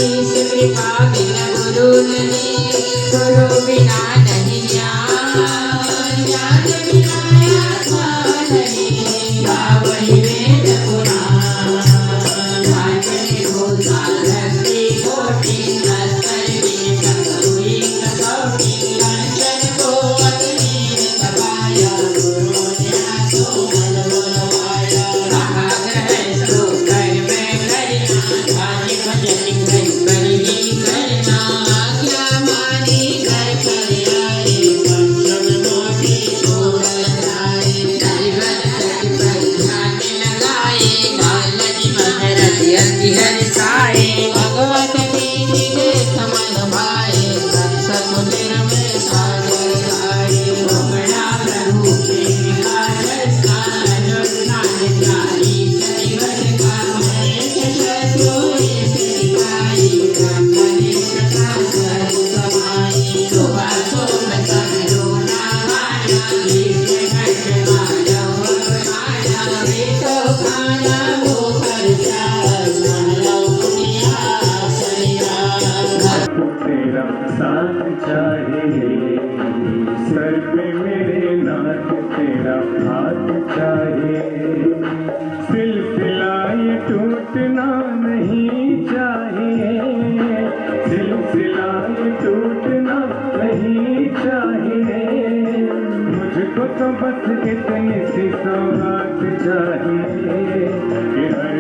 ईश कृपा बिना गुरु नहीं, गुरु बिना नहीं ज्ञान, ज्ञान बिना आत्मा नहीं, गावई वेद पुराण। वाचन घोषाल भक्ति कोटि, नस्तर विनिषद हुई कसौटी, कंचन को अग्नि तपाया, गुरु ने आसो मन बुलवाया। कहा ग्रह सो कर मैं करना, आज भजन कर बड़ी करना, आज्ञा मानी कर कर आए, कंचन मोती सोरल आए। दरिवन तट पर ध्यान लगाए, कालज महरत अति हर्षाए, भगवत दीनि देख मन भाए, सतुलिर में सागर आए। घुमड़ा प्रभु के विकार स्थान, नान जाई सरिवन का महेश शत्रुए सिखाई, ब्रह्मनि सदा सर्व समाई। शोभा शोभ समरो नारायण, विष्णु घट माधव माया, वेतो खाना मुखर चार, महलो मुनिया सरिया। तेरा साथ चाहिए, सर पे मेरे नाथ तेरा हाथ चाहिए, सिलसिलाए टूटना नहीं चाहिए, सिलसिलाए टूटना नहीं चाहिए, मुझको तो बस इतनी सी सौगात चाहिए कि हर